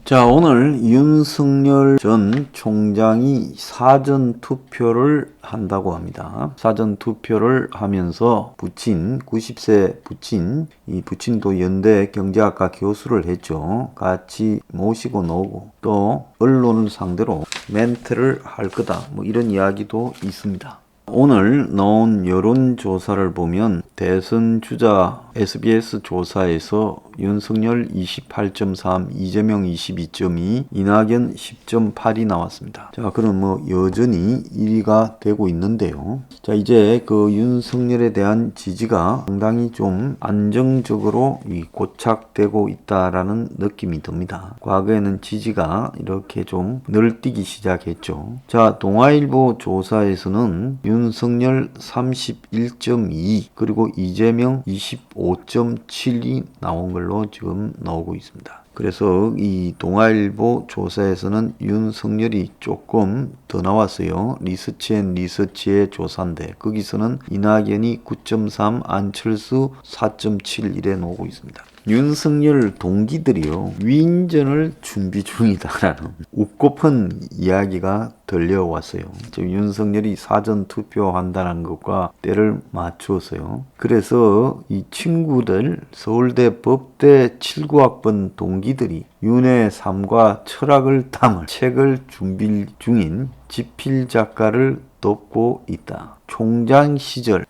자, 오늘 윤석열 전 총장이 사전투표를 한다고 합니다. 사전투표를 하면서 90세 부친, 이 부친도 연대 경제학과 교수를 했죠. 같이 모시고 나오고 또 언론을 상대로 멘트를 할 거다. 뭐 이런 이야기도 있습니다. 오늘 나온 여론조사를 보면 대선 주자 SBS 조사에서 윤석열 28.3, 이재명 22.2, 이낙연 10.8이 나왔습니다. 자, 그럼 여전히 1위가 되고 있는데요. 자, 이제 그 윤석열에 대한 지지가 상당히 좀 안정적으로 고착되고 있다라는 느낌이 듭니다. 과거에는 지지가 이렇게 좀 늘뛰기 시작했죠. 자, 동아일보 조사에서는 윤석열 31.2 그리고 이재명 25.7이 나온 걸로 지금 나오고 있습니다. 그래서 이 동아일보 조사에서는 윤석열이 조금 더 나왔어요. 리서치의 조사인데 거기서는 이낙연이 9.3, 안철수 4.7 이래 나오고 있습니다. 윤석열 동기들이요, 위인전을 준비 중이다라는 웃고픈 이야기가 들려왔어요. 지금 윤석열이 사전투표한다는 것과 때를 맞추었어요. 그래서 이 친구들, 서울대 법대 79학번 동기들이 윤의 삶과 철학을 담을 책을 준비 중인 지필 작가를 돕고 있다. 총장 시절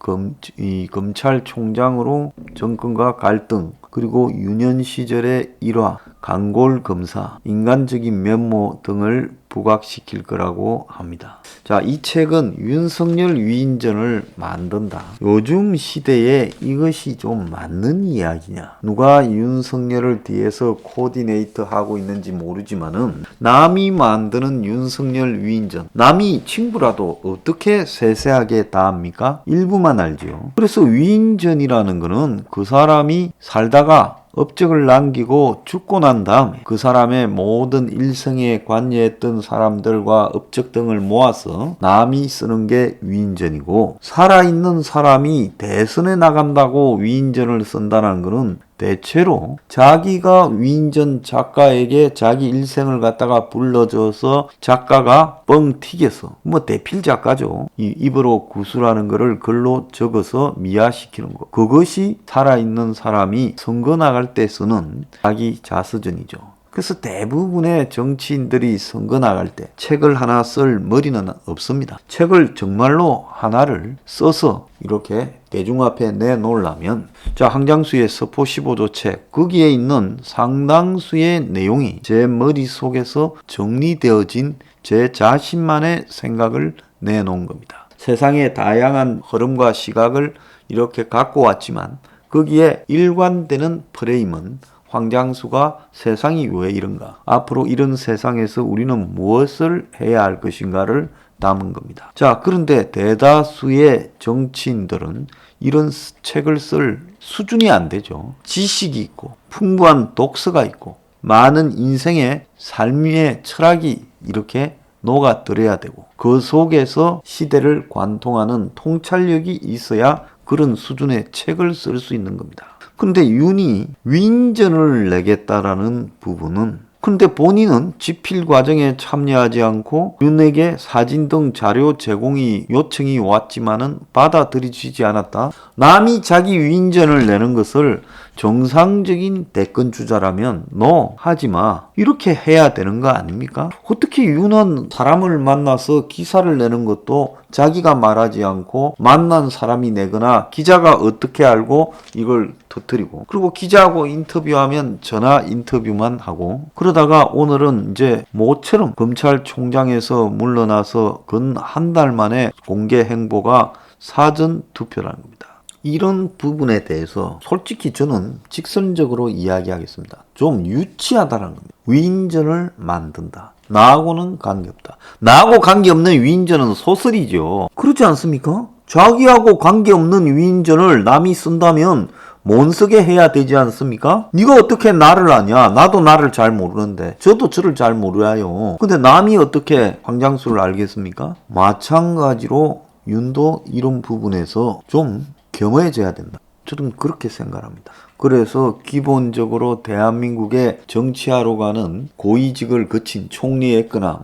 검찰총장으로 정권과 갈등, 그리고 유년 시절의 일화, 강골 검사, 인간적인 면모 등을 부각시킬 거라고 합니다. 자, 이 책은 윤석열 위인전을 만든다. 요즘 시대에 이것이 좀 맞는 이야기냐? 누가 윤석열을 뒤에서 코디네이터 하고 있는지 모르지만은 남이 만드는 윤석열 위인전, 남이 친구라도 어떻게 세세하게 다 합니까? 일부만 알지요. 그래서 위인전이라는 거는 그 사람이 살다가 업적을 남기고 죽고 난 다음에 그 사람의 모든 일생에 관여했던 사람들과 업적 등을 모아서 남이 쓰는 게 위인전이고, 살아있는 사람이 대선에 나간다고 위인전을 쓴다는 것은 대체로 자기가 위인전 작가에게 자기 일생을 갖다가 불러줘서 작가가 뻥 튀겨서 대필 작가죠. 이 입으로 구술하는 거를 글로 적어서 미화시키는 거. 그것이 살아있는 사람이 선거 나갈 때 쓰는 자기 자서전이죠. 그래서 대부분의 정치인들이 선거 나갈 때 책을 하나 쓸 머리는 없습니다. 책을 정말로 하나를 써서 이렇게 대중 앞에 내놓으려면, 자, 황장수의 서포 15조 책, 거기에 있는 상당수의 내용이 제 머릿속에서 정리되어진 제 자신만의 생각을 내놓은 겁니다. 세상의 다양한 흐름과 시각을 이렇게 갖고 왔지만 거기에 일관되는 프레임은 황장수가 세상이 왜 이런가, 앞으로 이런 세상에서 우리는 무엇을 해야 할 것인가를 담은 겁니다. 자, 그런데 대다수의 정치인들은 이런 책을 쓸 수준이 안 되죠. 지식이 있고 풍부한 독서가 있고 많은 인생의 삶의 철학이 이렇게 녹아들어야 되고 그 속에서 시대를 관통하는 통찰력이 있어야 그런 수준의 책을 쓸 수 있는 겁니다. 근데 윤이 위인전을 내겠다라는 부분은, 근데 본인은 집필 과정에 참여하지 않고 윤에게 사진 등 자료 제공이 요청이 왔지만은 받아들이지 않았다. 남이 자기 위인전을 내는 것을 정상적인 대권주자라면 너 하지마, 이렇게 해야 되는 거 아닙니까? 어떻게 윤은 사람을 만나서 기사를 내는 것도 자기가 말하지 않고 만난 사람이 내거나 기자가 어떻게 알고 이걸 터뜨리고, 그리고 기자하고 인터뷰하면 전화 인터뷰만 하고, 그러다가 오늘은 이제 모처럼 검찰총장에서 물러나서 근 한 달 만에 공개 행보가 사전 투표라는 겁니다. 이런 부분에 대해서 솔직히 저는 직선적으로 이야기하겠습니다. 좀 유치하다는 겁니다. 위인전을 만든다. 나하고는 관계없다. 나하고 관계없는 위인전은 소설이죠. 그렇지 않습니까? 자기하고 관계없는 위인전을 남이 쓴다면 몬쓰게 해야 되지 않습니까? 네가 어떻게 나를 아냐? 나도 나를 잘 모르는데, 저도 저를 잘 몰라요. 근데 남이 어떻게 황장수를 알겠습니까? 마찬가지로 윤도 이런 부분에서 좀 겸허해져야 된다. 저는 그렇게 생각합니다. 그래서 기본적으로 대한민국에 정치하러 가는 고위직을 거친 총리했거나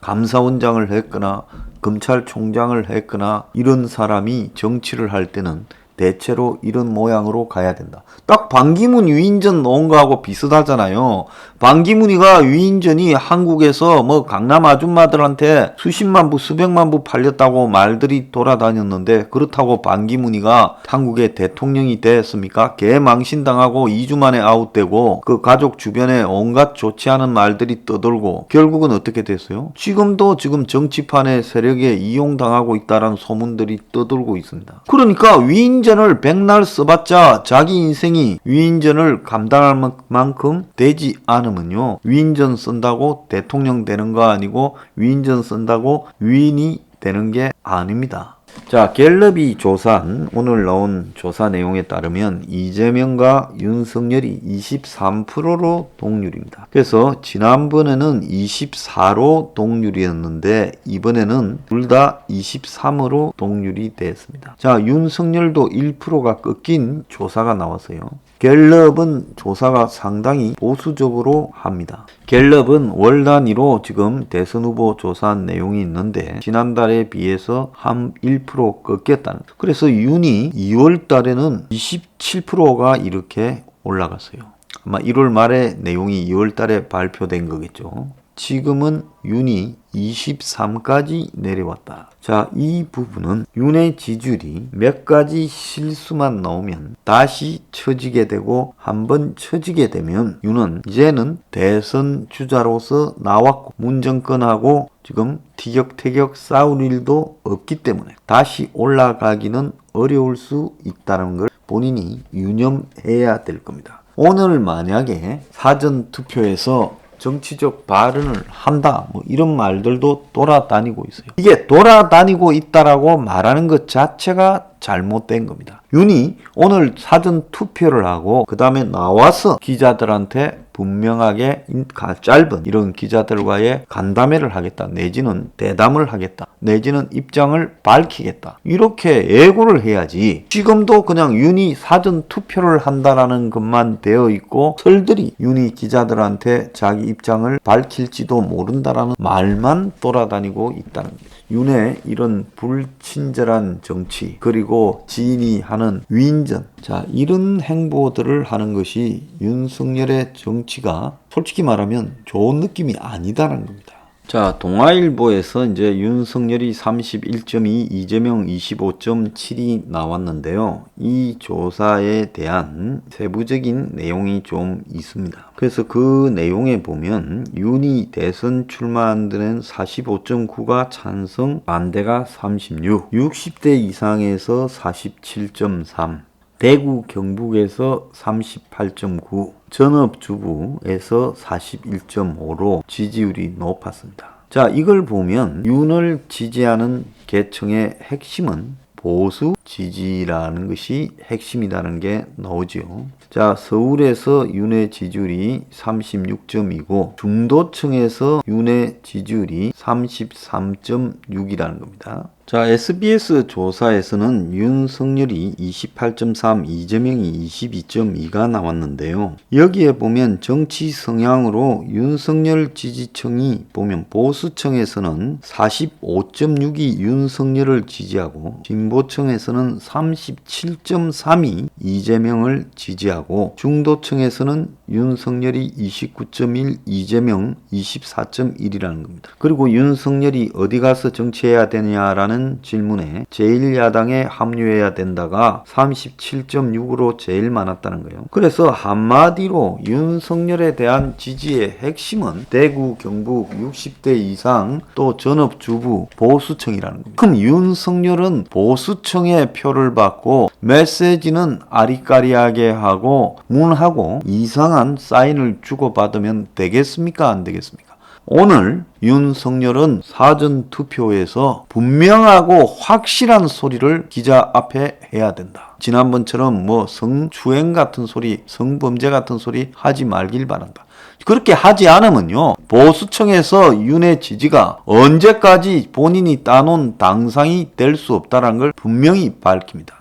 감사원장을 했거나 검찰총장을 했거나 이런 사람이 정치를 할 때는 대체로 이런 모양으로 가야 된다. 딱 반기문 위인전 놓은 거하고 비슷하잖아요. 반기문이가 위인전이 한국에서 강남 아줌마들한테 수십만 부, 수백만 부 팔렸다고 말들이 돌아다녔는데 그렇다고 반기문이가 한국의 대통령이 됐습니까? 개망신당하고 2주 만에 아웃되고 그 가족 주변에 온갖 좋지 않은 말들이 떠돌고 결국은 어떻게 됐어요? 지금도 정치판의 세력에 이용당하고 있다는 소문들이 떠돌고 있습니다. 그러니까 위인전을 백날 써봤자 자기 인생이 위인전을 감당할 만큼 되지 않으면요. 위인전 쓴다고 대통령 되는 거 아니고 위인전 쓴다고 위인이 되는 게 아닙니다. 자, 갤럽이 조사한 오늘 나온 조사 내용에 따르면 이재명과 윤석열이 23%로 동률입니다. 그래서 지난번에는 24로 동률이었는데 이번에는 둘 다 23으로 동률이 됐습니다. 자, 윤석열도 1%가 꺾인 조사가 나왔어요. 갤럽은 조사가 상당히 보수적으로 합니다. 갤럽은 월 단위로 지금 대선 후보 조사한 내용이 있는데 지난달에 비해서 한 1% 꺾였다는 거예요. 그래서 윤이 2월 달에는 27%가 이렇게 올라갔어요. 아마 1월 말에 내용이 2월 달에 발표된 거겠죠. 지금은 윤이 23까지 내려왔다. 자, 이 부분은 윤의 지지율이 몇 가지 실수만 나오면 다시 처지게 되고 한번 처지게 되면 윤은 이제는 대선 주자로서 나왔고 문정권하고 지금 티격태격 싸울 일도 없기 때문에 다시 올라가기는 어려울 수 있다는 걸 본인이 유념해야 될 겁니다. 오늘 만약에 사전투표에서 정치적 발언을 한다 이런 말들도 돌아다니고 있어요. 이게 돌아다니고 있다라고 말하는 것 자체가 잘못된 겁니다. 윤이 오늘 사전 투표를 하고 그 다음에 나와서 기자들한테 분명하게 짧은 이런 기자들과의 간담회를 하겠다. 내지는 대담을 하겠다. 내지는 입장을 밝히겠다. 이렇게 예고를 해야지. 지금도 그냥 윤이 사전 투표를 한다라는 것만 되어 있고 설들이 윤이 기자들한테 자기 입장을 밝힐지도 모른다라는 말만 돌아다니고 있다는 거죠. 윤의 이런 불친절한 정치 그리고 지인이 하는 위인전 이런 행보들을 하는 것이 윤석열의 정치가 솔직히 말하면 좋은 느낌이 아니다라는 겁니다. 자, 동아일보에서 이제 윤석열이 31.2, 이재명 25.7이 나왔는데요. 이 조사에 대한 세부적인 내용이 좀 있습니다. 그래서 그 내용에 보면 윤이 대선 출마한 데는 45.9가 찬성, 반대가 36, 60대 이상에서 47.3, 대구 경북에서 38.9, 전업주부에서 41.5로 지지율이 높았습니다. 자, 이걸 보면 윤을 지지하는 계층의 핵심은 보수 지지라는 것이 핵심이라는 게 나오죠. 자, 서울에서 윤의 지지율이 36.2고 중도층에서 윤의 지지율이 33.6이라는 겁니다. 자, SBS 조사에서는 윤석열이 28.3, 이재명이 22.2가 나왔는데요. 여기에 보면 정치 성향으로 윤석열 지지층이 보면 보수층에서는 45.6이 윤석열을 지지하고 진보층에서는 37.3이 이재명을 지지하고 중도층에서는 윤석열이 29.1, 이재명 24.1이라는 겁니다. 그리고 윤석열이 어디 가서 정치해야 되냐라는 질문에 제1야당에 합류해야 된다가 37.6으로 제일 많았다는 거예요. 그래서 한마디로 윤석열에 대한 지지의 핵심은 대구, 경북 60대 이상 또 전업주부 보수층이라는 겁니다. 그럼 윤석열은 보수층의 표를 받고 메시지는 아리까리하게 하고 문하고 이상한 사인을 주고받으면 되겠습니까? 안 되겠습니까? 오늘 윤석열은 사전투표에서 분명하고 확실한 소리를 기자 앞에 해야 된다. 지난번처럼 성추행 같은 소리, 성범죄 같은 소리 하지 말길 바란다. 그렇게 하지 않으면요, 보수층에서 윤의 지지가 언제까지 본인이 따놓은 당상이 될 수 없다는 걸 분명히 밝힙니다.